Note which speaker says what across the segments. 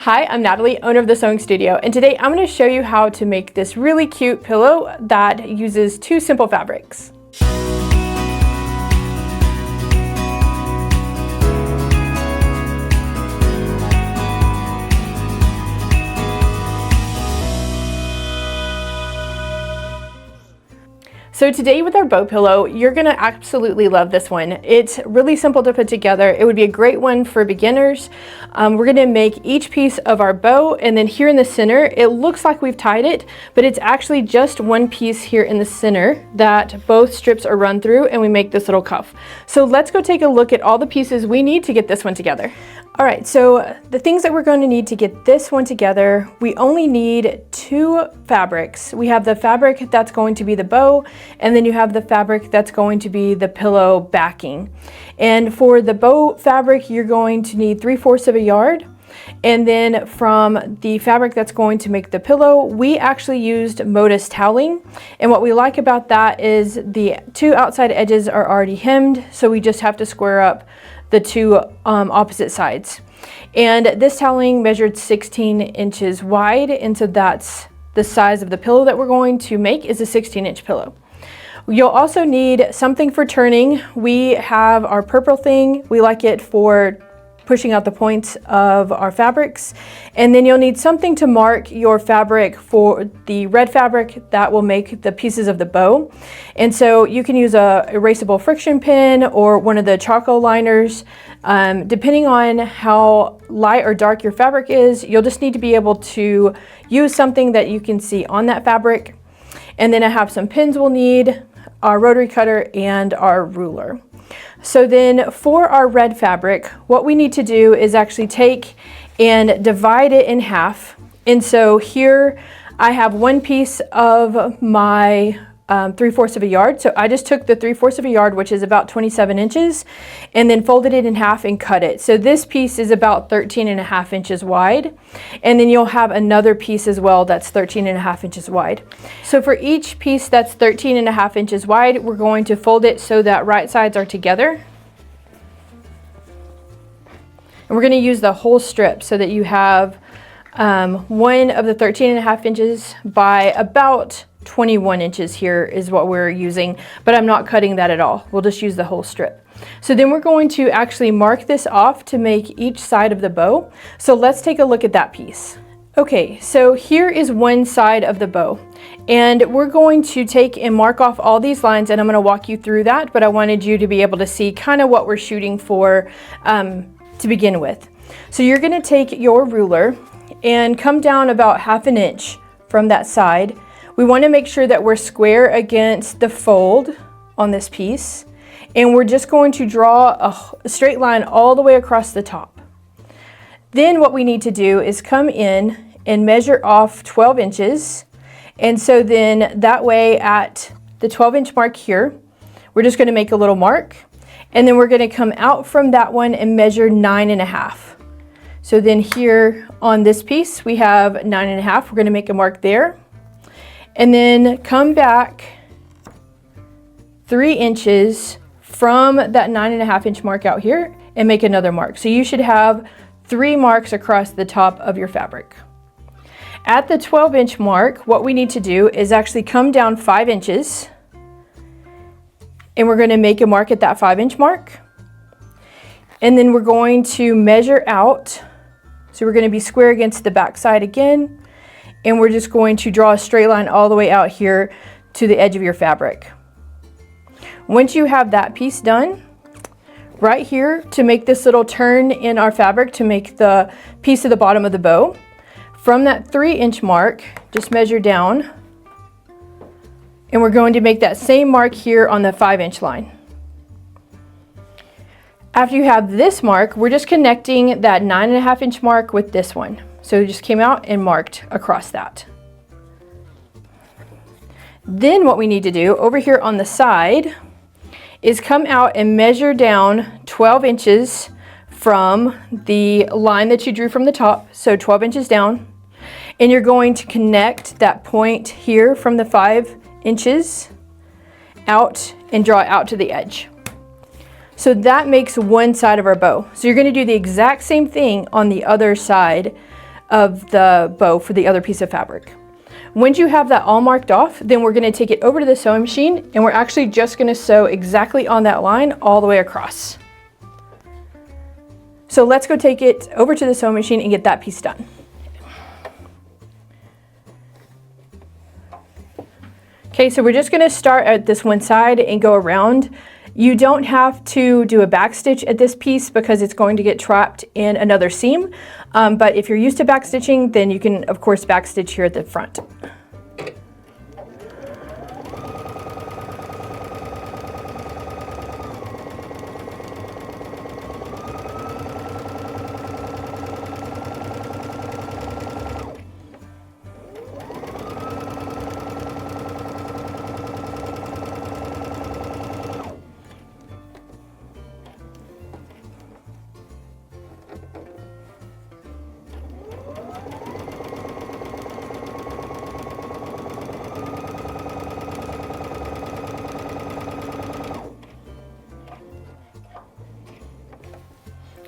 Speaker 1: Hi, I'm Natalie, owner of the Sewing Studio, and today I'm going to show you how to make this really cute pillow that uses two simple fabrics. So today with our bow pillow, you're gonna absolutely love this one. It's really simple to put together. It would be a great one for beginners. We're gonna make each piece of our bow, and then here in the center, it looks like we've tied it, but it's actually just one piece here in the center that both strips are run through, and we make this little cuff. So let's go take a look at all the pieces we need to get this one together. All right, so the things that we're going to need to get this one together, we only need two fabrics. We have the fabric that's going to be the bow, and then you have the fabric that's going to be the pillow backing. And for the bow fabric, you're going to need 3/4 of a yard. And then from the fabric that's going to make the pillow, we actually used Modus toweling. And what we like about that is the two outside edges are already hemmed, so we just have to square up the two opposite sides. And this toweling measured 16 inches wide, and so that's the size of the pillow that we're going to make is a 16-inch pillow. You'll also need something for turning. We have our purple thing. We like it for pushing out the points of our fabrics. And then you'll need something to mark your fabric for the red fabric that will make the pieces of the bow. And so you can use a erasable friction pen or one of the charcoal liners. Depending on how light or dark your fabric is, you'll just need to be able to use something that you can see on that fabric. And then I have some pins we'll need, our rotary cutter, and our ruler. So then for our red fabric, what we need to do is actually take and divide it in half. And so here I have one piece of my 3/4 of a yard. So I just took the 3/4 of a yard, which is about 27 inches, and then folded it in half and cut it. So this piece is about 13.5 inches wide. And then you'll have another piece as well that's 13.5 inches wide. So for each piece that's 13.5 inches wide, we're going to fold it so that right sides are together. And we're going to use the whole strip so that you have one of the 13.5 inches by about 21 inches here is what we're using, but I'm not cutting that at all. We'll just use the whole strip. So then we're going to actually mark this off to make each side of the bow. So let's take a look at that piece. Okay, so here is one side of the bow, and we're going to take and mark off all these lines, and I'm going to walk you through that, but I wanted you to be able to see kind of what we're shooting for to begin with. So you're going to take your ruler and come down about 1/2 inch from that side. We want to make sure that we're square against the fold on this piece, and we're just going to draw a straight line all the way across the top. Then what we need to do is come in and measure off 12 inches, and so then that way at the 12-inch mark here, we're just going to make a little mark, and then we're going to come out from that one and measure 9.5. So then here on this piece we have 9.5. We're going to make a mark there. And then come back 3 inches from that 9.5 inch mark out here and make another mark. So you should have 3 marks across the top of your fabric. At the 12-inch mark, what we need to do is actually come down 5 inches, and we're going to make a mark at that 5-inch mark. And then we're going to measure out. So we're going to be square against the back side again. And we're just going to draw a straight line all the way out here to the edge of your fabric. Once you have that piece done, right here to make this little turn in our fabric to make the piece of the bottom of the bow, from that 3-inch mark, just measure down, and we're going to make that same mark here on the 5-inch line. After you have this mark, we're just connecting that 9.5 inch mark with this one. So we just came out and marked across that. Then what we need to do over here on the side is come out and measure down 12 inches from the line that you drew from the top. So 12 inches down. And you're going to connect that point here from the 5 inches out and draw it out to the edge. So that makes one side of our bow. So you're going to do the exact same thing on the other side of the bow for the other piece of fabric. Once you have that all marked off, then we're going to take it over to the sewing machine, and we're actually just going to sew exactly on that line all the way across. So let's go take it over to the sewing machine and get that piece done. Okay, so we're just going to start at this one side and go around. You don't have to do a back stitch at this piece because it's going to get trapped in another seam. But if you're used to back stitching, then you can of course back stitch here at the front.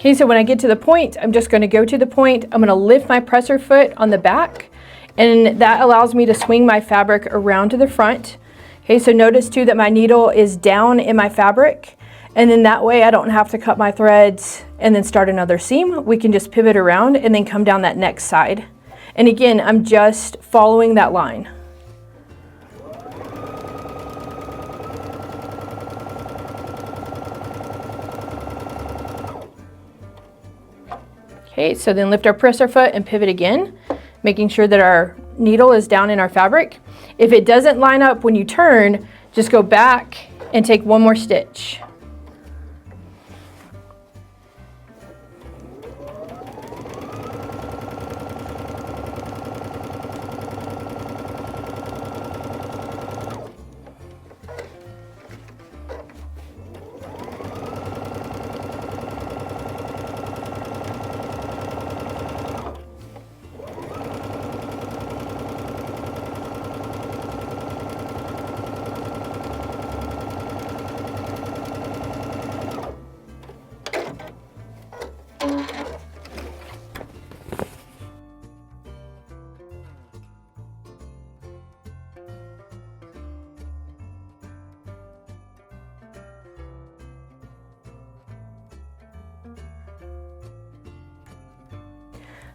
Speaker 1: Okay, so when I get to the point, I'm just going to go to the point. I'm going to lift my presser foot on the back, and that allows me to swing my fabric around to the front. Okay, so notice too that my needle is down in my fabric, and then that way I don't have to cut my threads and then start another seam. We can just pivot around and then come down that next side. And again, I'm just following that line. Okay, so then lift our presser foot and pivot again, making sure that our needle is down in our fabric. If it doesn't line up when you turn, just go back and take one more stitch.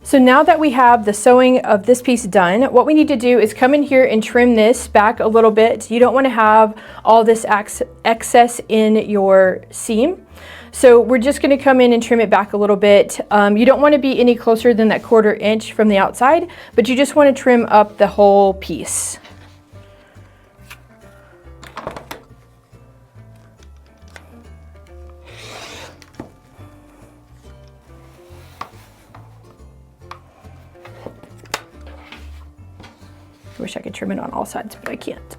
Speaker 1: So now that we have the sewing of this piece done, what we need to do is come in here and trim this back a little bit. You don't want to have all this excess in your seam. So we're just going to come in and trim it back a little bit. You don't want to be any closer than that 1/4 inch from the outside, but you just want to trim up the whole piece. I wish I could trim it on all sides, but I can't.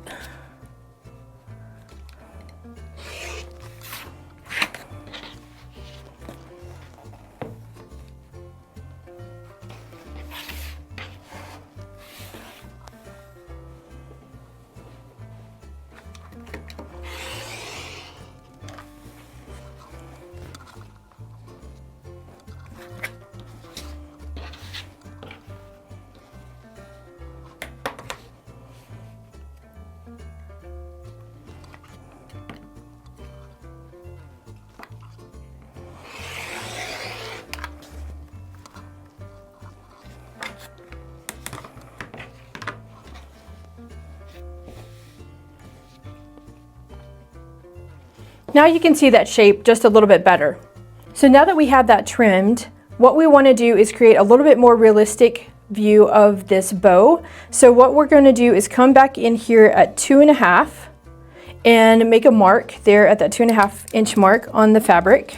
Speaker 1: Now you can see that shape just a little bit better. So now that we have that trimmed, what we want to do is create a little bit more realistic view of this bow. So what we're going to do is come back in here at 2.5 and make a mark there at that 2.5 inch mark on the fabric.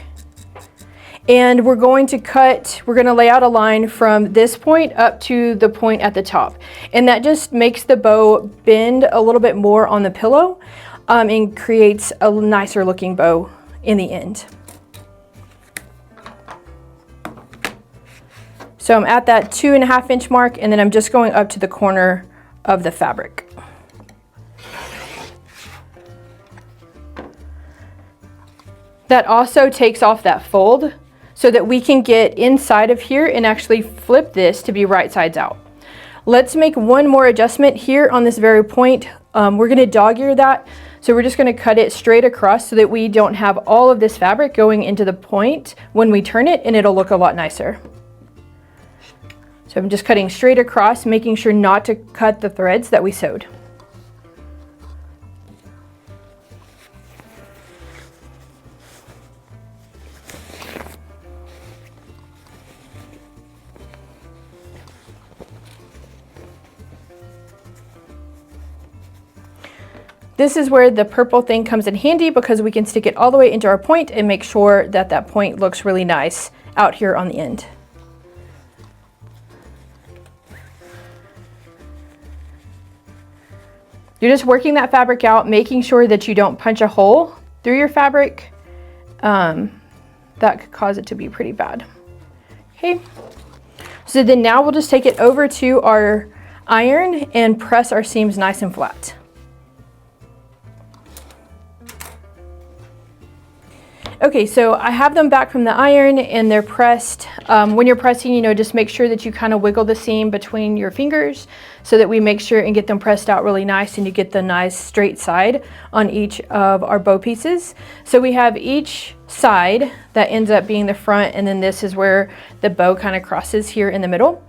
Speaker 1: And we're going to lay out a line from this point up to the point at the top. And that just makes the bow bend a little bit more on the pillow. And creates a nicer looking bow in the end. So I'm at that 2.5 inch mark, and then I'm just going up to the corner of the fabric. That also takes off that fold. so that we can get inside of here and actually flip this to be right sides out. Let's make one more adjustment here on this very point. We're going to dog ear that. So we're just going to cut it straight across so that we don't have all of this fabric going into the point when we turn it, and it'll look a lot nicer. So I'm just cutting straight across, making sure not to cut the threads that we sewed. This is where the purple thing comes in handy because we can stick it all the way into our point and make sure that that point looks really nice out here on the end. You're just working that fabric out, making sure that you don't punch a hole through your fabric. That could cause it to be pretty bad. Okay, so then now we'll just take it over to our iron and press our seams nice and flat. Okay, so I have them back from the iron and they're pressed. When you're pressing, you know, just make sure that you kind of wiggle the seam between your fingers so that we make sure and get them pressed out really nice and you get the nice straight side on each of our bow pieces. So we have each side that ends up being the front, and then this is where the bow kind of crosses here in the middle.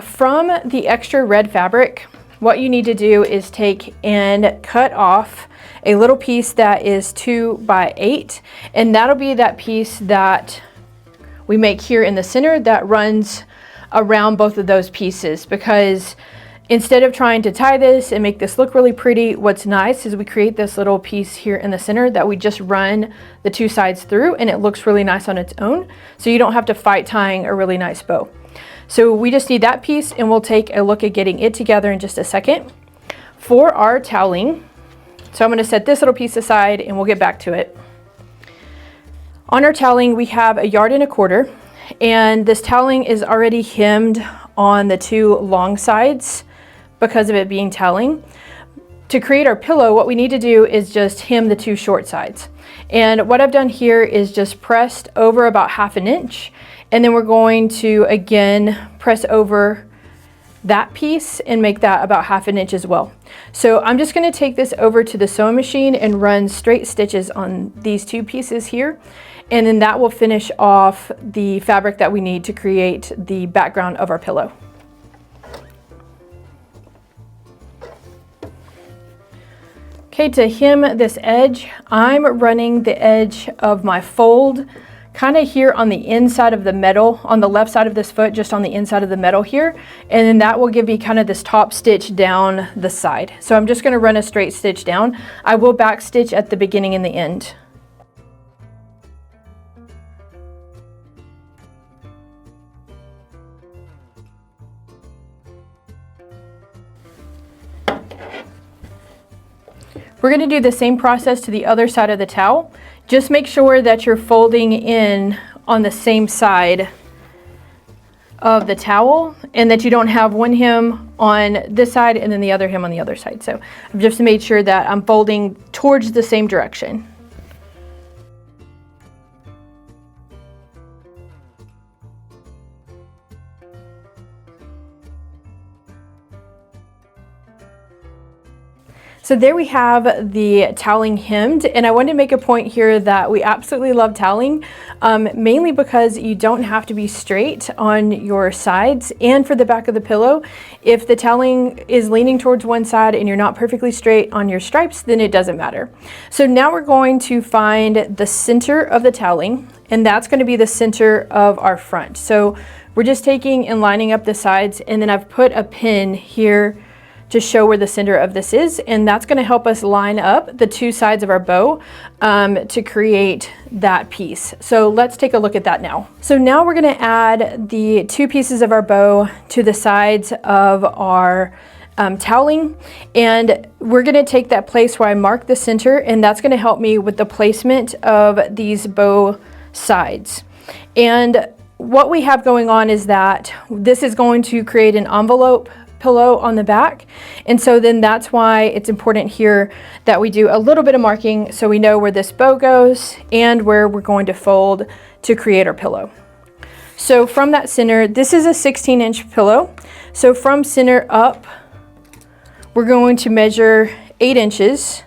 Speaker 1: From the extra red fabric, what you need to do is take and cut off a little piece that is 2 by 8, and that'll be that piece that we make here in the center that runs around both of those pieces, because instead of trying to tie this and make this look really pretty, what's nice is we create this little piece here in the center that we just run the 2 sides through, and it looks really nice on its own, so you don't have to fight tying a really nice bow. So we just need that piece, and we'll take a look at getting it together in just a second. For our toweling, so I'm going to set this little piece aside and we'll get back to it. On our toweling, we have 1.25 yards, and this toweling is already hemmed on the 2 long sides because of it being toweling. To create our pillow, what we need to do is just hem the 2 short sides. And what I've done here is just pressed over about 1/2 inch, and then we're going to again press over that piece and make that about 1/2 inch as well. So I'm just going to take this over to the sewing machine and run straight stitches on these 2 pieces here, and then that will finish off the fabric that we need to create the background of our pillow. Okay, to hem this edge, I'm running the edge of my fold kind of here on the inside of the metal, on the left side of this foot, just on the inside of the metal here, and then that will give me kind of this top stitch down the side. So I'm just going to run a straight stitch down. I will back stitch at the beginning and the end. We're going to do the same process to the other side of the towel. Just make sure that you're folding in on the same side of the towel, and that you don't have one hem on this side and then the other hem on the other side. So I've just made sure that I'm folding towards the same direction. So there we have the toweling hemmed, and I wanted to make a point here that we absolutely love toweling, mainly because you don't have to be straight on your sides and for the back of the pillow. If the toweling is leaning towards one side and you're not perfectly straight on your stripes, then it doesn't matter. So now we're going to find the center of the toweling, and that's going to be the center of our front. So we're just taking and lining up the sides, and then I've put a pin here to show where the center of this is, and that's going to help us line up the 2 sides of our bow to create that piece. So let's take a look at that now. So now we're going to add the 2 pieces of our bow to the sides of our toweling, and we're going to take that place where I marked the center, and that's going to help me with the placement of these bow sides. And what we have going on is that this is going to create an envelope pillow on the back, and so then that's why it's important here that we do a little bit of marking so we know where this bow goes and where we're going to fold to create our pillow. So from that center, this is a 16-inch pillow. So from center up, we're going to measure 8 inches.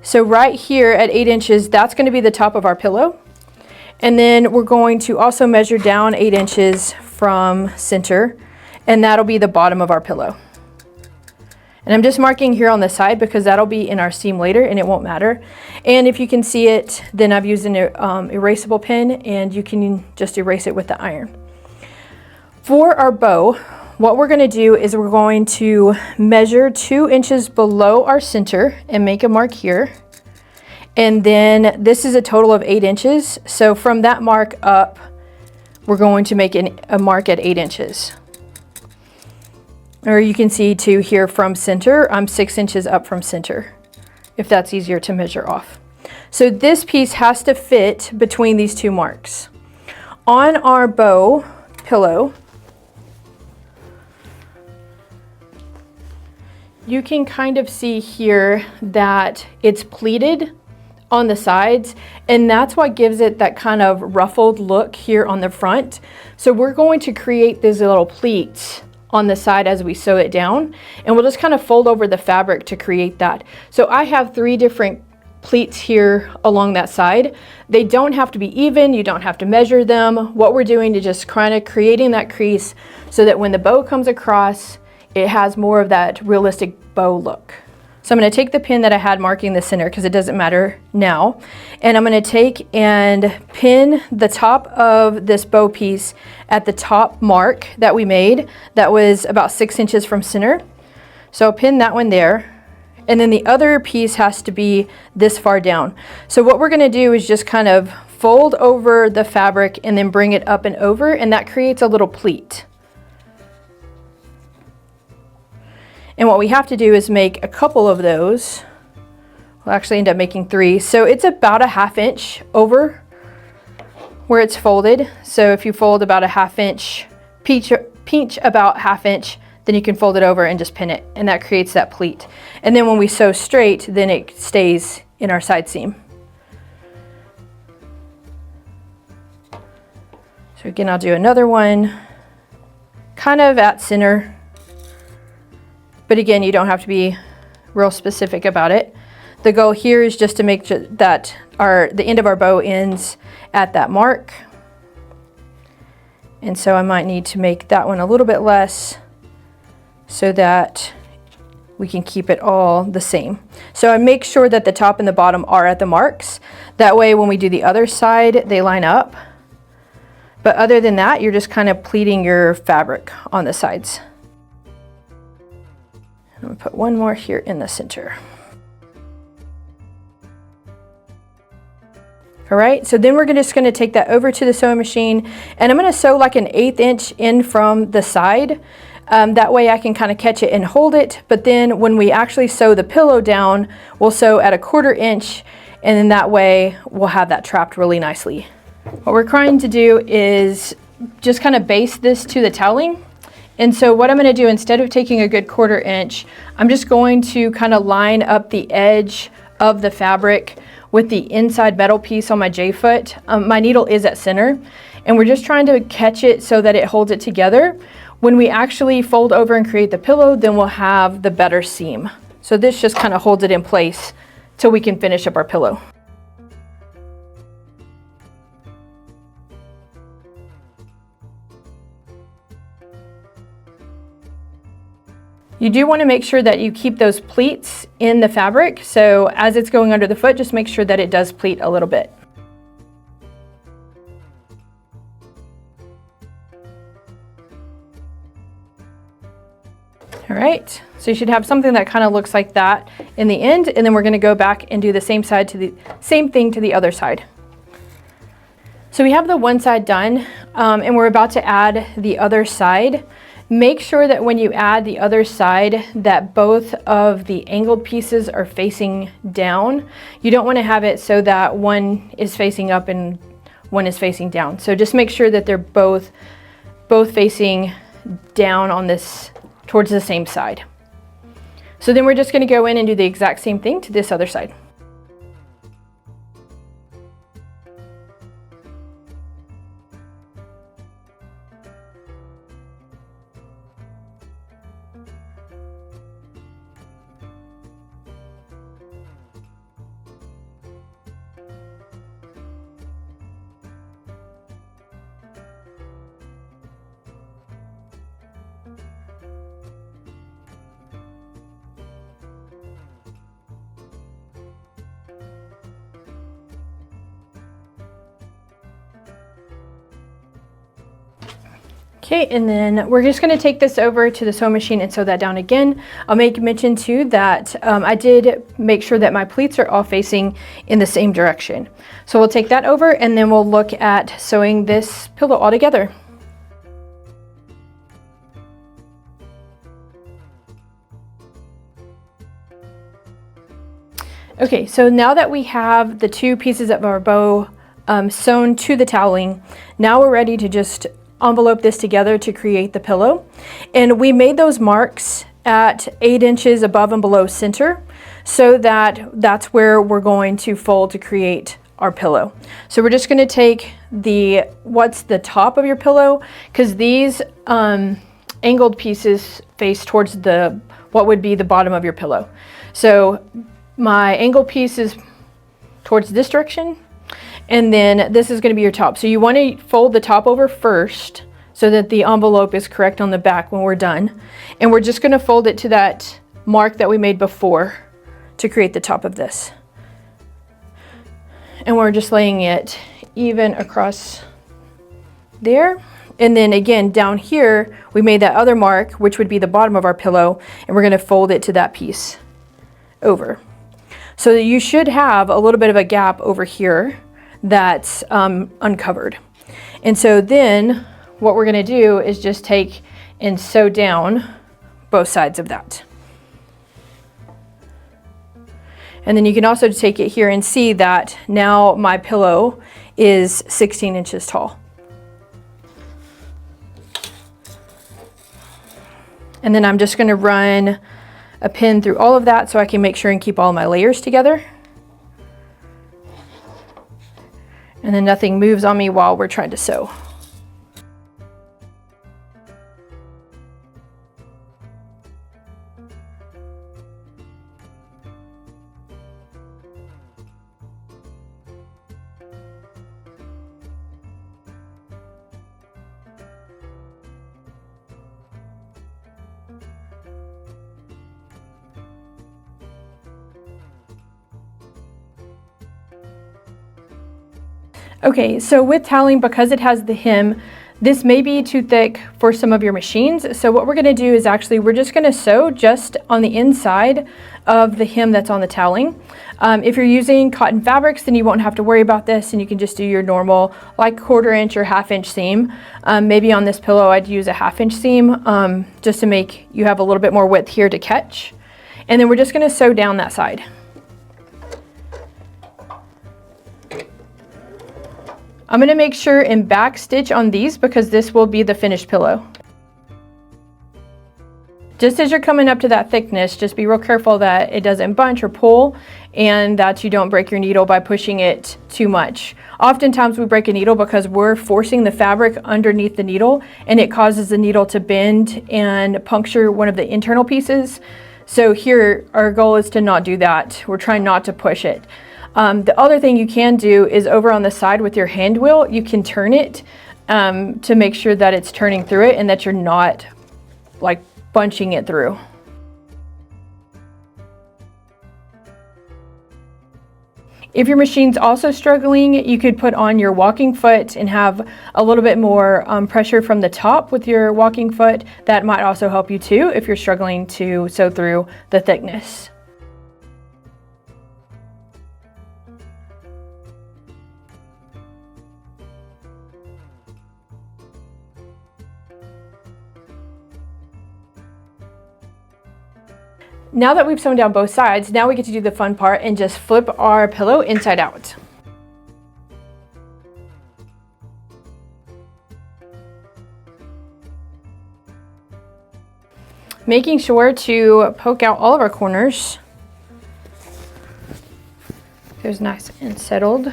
Speaker 1: So right here at 8 inches, that's going to be the top of our pillow. And then we're going to also measure down 8 inches from center, and that'll be the bottom of our pillow. And I'm just marking here on the side because that'll be in our seam later and it won't matter. And if you can see it, then I've used an erasable pen, and you can just erase it with the iron. For our bow, what we're going to do is we're going to measure 2 inches below our center and make a mark here. And then this is a total of 8 inches. So from that mark up, we're going to make a mark at 8 inches. Or you can see to here from center, I'm 6 inches up from center, if that's easier to measure off. So this piece has to fit between these 2 marks. On our bow pillow, you can kind of see here that it's pleated on the sides, and that's what gives it that kind of ruffled look here on the front. So we're going to create these little pleats on the side as we sew it down, and we'll just kind of fold over the fabric to create that. So I have 3 different pleats here along that side. They don't have to be even, you don't have to measure them. What we're doing is just kind of creating that crease so that when the bow comes across, it has more of that realistic bow look. So I'm going to take the pin that I had marking the center, because it doesn't matter now, and I'm going to take and pin the top of this bow piece at the top mark that we made. That was about 6 inches from center. So I'll pin that one there, and then the other piece has to be this far down. So what we're going to do is just kind of fold over the fabric and then bring it up and over, and that creates a little pleat. And what we have to do is make a couple of those. We'll actually end up making 3. So it's about a 1/2 inch over where it's folded. So if you fold about a 1/2 inch, pinch about 1/2 inch, then you can fold it over and just pin it. And that creates that pleat. And then when we sew straight, then it stays in our side seam. So again, I'll do another one kind of at center. But again, you don't have to be real specific about it. The goal here is just to make sure that the end of our bow ends at that mark. And so I might need to make that one a little bit less so that we can keep it all the same. So I make sure that the top and the bottom are at the marks. That way when we do the other side, they line up. But other than that, you're just kind of pleating your fabric on the sides. I'm going to put one more here in the center. All right, so then we're just going to take that over to the sewing machine, and I'm going to sew like an 1/8 inch in from the side. That way I can kind of catch it and hold it, but then when we actually sew the pillow down, we'll sew at a 1/4 inch, and then that way we'll have that trapped really nicely. What we're trying to do is just kind of base this to the toweling. And so what I'm going to do, instead of taking a good 1/4 inch, I'm just going to kind of line up the edge of the fabric with the inside metal piece on my J-foot. My needle is at center, and we're just trying to catch it so that it holds it together. When we actually fold over and create the pillow, then we'll have the better seam. So this just kind of holds it in place till we can finish up our pillow. You do want to make sure that you keep those pleats in the fabric. So as it's going under the foot, just make sure that it does pleat a little bit. All right, so you should have something that kind of looks like that in the end, and then we're going to go back and do the same thing to the other side. So we have the one side done, and we're about to add the other side. Make sure that when you add the other side that both of the angled pieces are facing down. You don't want to have it so that one is facing up and one is facing down. So just make sure that they're both facing down on this, towards the same side. So then we're just going to go in and do the exact same thing to this other side. Okay, and then we're just going to take this over to the sewing machine and sew that down again. I'll make mention too that I did make sure that my pleats are all facing in the same direction. So we'll take that over and then we'll look at sewing this pillow all together. Okay, so now that we have the two pieces of our bow sewn to the toweling, now we're ready to just envelope this together to create the pillow. And we made those marks at 8 inches above and below center, so that that's where we're going to fold to create our pillow. So we're just going to take what's the top of your pillow, because these angled pieces face towards what would be the bottom of your pillow. So my angled piece is towards this direction, and then this is going to be your top. So you want to fold the top over first so that the envelope is correct on the back when we're done. And we're just going to fold it to that mark that we made before to create the top of this. And we're just laying it even across there. And then again, down here, we made that other mark, which would be the bottom of our pillow, and we're going to fold it to that piece over. So you should have a little bit of a gap over here that's uncovered. And so then what we're going to do is just take and sew down both sides of that. And then you can also take it here and see that now my pillow is 16 inches tall. And then I'm just going to run a pin through all of that so I can make sure and keep all my layers together. And then nothing moves on me while we're trying to sew. Okay, so with toweling, because it has the hem, this may be too thick for some of your machines. So what we're going to do is we're just going to sew just on the inside of the hem that's on the toweling. If you're using cotton fabrics, then you won't have to worry about this, and you can just do your normal like 1/4 inch or 1/2 inch seam. Maybe on this pillow I'd use a 1/2 inch seam just to make you have a little bit more width here to catch. And then we're just going to sew down that side. I'm going to make sure and back stitch on these because this will be the finished pillow. Just as you're coming up to that thickness, just be real careful that it doesn't bunch or pull and that you don't break your needle by pushing it too much. Oftentimes we break a needle because we're forcing the fabric underneath the needle and it causes the needle to bend and puncture one of the internal pieces. So here our goal is to not do that. We're trying not to push it. The other thing you can do is over on the side with your hand wheel, you can turn it to make sure that it's turning through it and that you're not like bunching it through. If your machine's also struggling, you could put on your walking foot and have a little bit more pressure from the top with your walking foot. That might also help you too if you're struggling to sew through the thickness. Now that we've sewn down both sides, now we get to do the fun part and just flip our pillow inside out. Making sure to poke out all of our corners. There's nice and settled.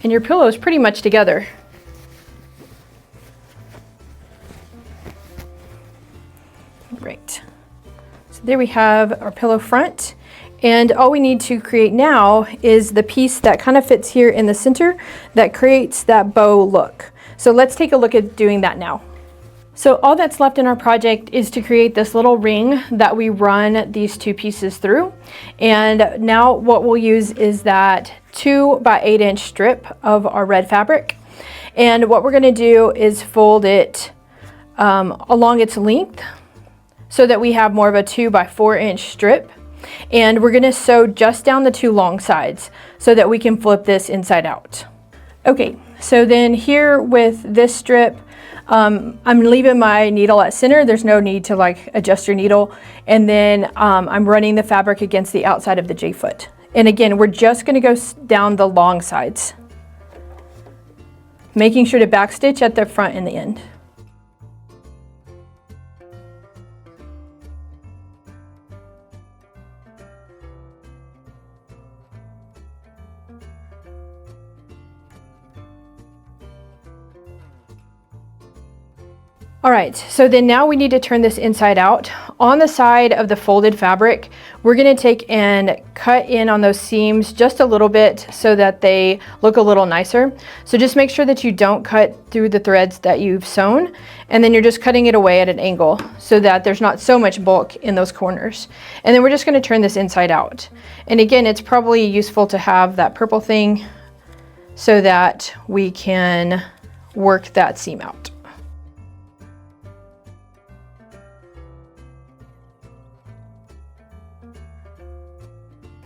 Speaker 1: And your pillow is pretty much together. Great. So there we have our pillow front, and all we need to create now is the piece that kind of fits here in the center that creates that bow look. So let's take a look at doing that now. So all that's left in our project is to create this little ring that we run these two pieces through. And now what we'll use is that 2 by 8 inch strip of our red fabric. And what we're going to do is fold it along its length so that we have more of a 2 by 4 inch strip. And we're going to sew just down the 2 long sides so that we can flip this inside out. Okay, so then here with this strip, I'm leaving my needle at center. There's no need to like adjust your needle. And then I'm running the fabric against the outside of the J-foot. And again, we're just going to go down the long sides, making sure to backstitch at the front and the end. All right, so then now we need to turn this inside out. On the side of the folded fabric, we're gonna take and cut in on those seams just a little bit so that they look a little nicer. So just make sure that you don't cut through the threads that you've sewn, and then you're just cutting it away at an angle so that there's not so much bulk in those corners. And then we're just gonna turn this inside out. And again, it's probably useful to have that purple thing so that we can work that seam out.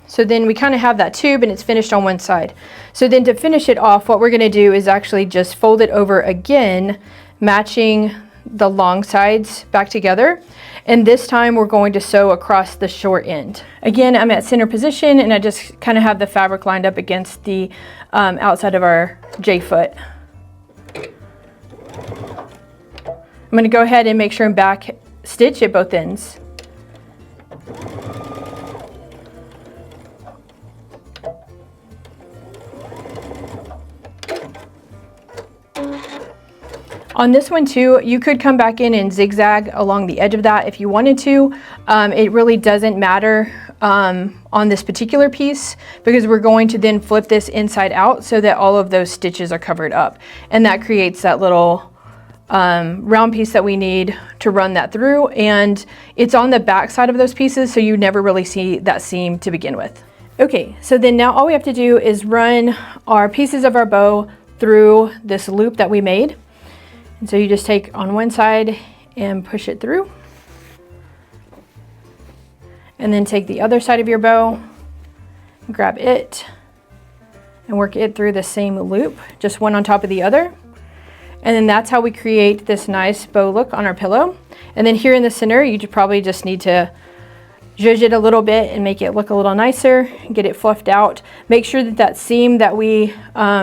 Speaker 1: So then we kind of have that tube and it's finished on one side. So then to finish it off, what we're going to do is actually just fold it over again, matching the long sides back together. And this time we're going to sew across the short end. Again, I'm at center position and I just kind of have the fabric lined up against the outside of our J-foot. I'm going to go ahead and make sure and back stitch at both ends. On this one too, you could come back in and zigzag along the edge of that if you wanted to. It really doesn't matter on this particular piece because we're going to then flip this inside out so that all of those stitches are covered up. And that creates that little round piece that we need to run that through. And it's on the back side of those pieces, so you never really see that seam to begin with. Okay, so then now all we have to do is run our pieces of our bow through this loop that we made. And so you just take on one side and push it through. And then take the other side of your bow, grab it, and work it through the same loop, just one on top of the other. And then that's how we create this nice bow look on our pillow. And then here in the center, you probably just need to zhuzh it a little bit and make it look a little nicer, get it fluffed out. Make sure that that seam that we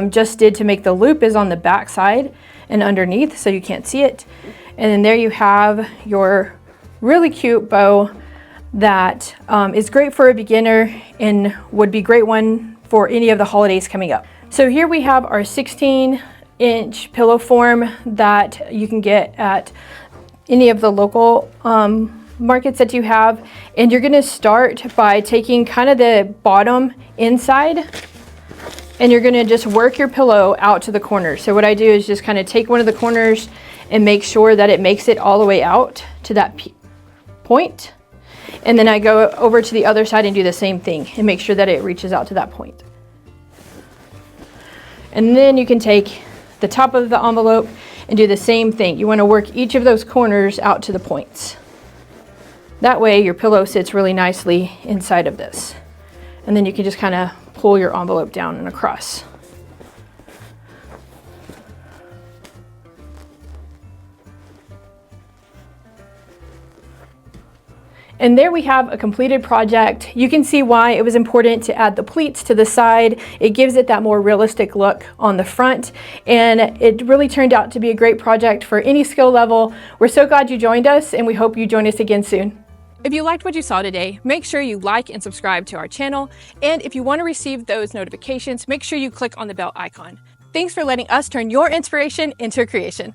Speaker 1: just did to make the loop is on the back side and underneath so you can't see it. And then there you have your really cute bow that is great for a beginner and would be a great one for any of the holidays coming up. So here we have our 16-inch pillow form that you can get at any of the local markets that you have. And you're gonna start by taking kind of the bottom inside and you're gonna just work your pillow out to the corners. So what I do is just kind of take one of the corners and make sure that it makes it all the way out to that point. And then I go over to the other side and do the same thing and make sure that it reaches out to that point. And then you can take the top of the envelope and do the same thing. You wanna work each of those corners out to the points. That way your pillow sits really nicely inside of this. And then you can just kind of pull your envelope down and across. And there we have a completed project. You can see why it was important to add the pleats to the side. It gives it that more realistic look on the front. And it really turned out to be a great project for any skill level. We're so glad you joined us and we hope you join us again soon. If you liked what you saw today, make sure you like and subscribe to our channel. And if you want to receive those notifications, make sure you click on the bell icon. Thanks for letting us turn your inspiration into a creation.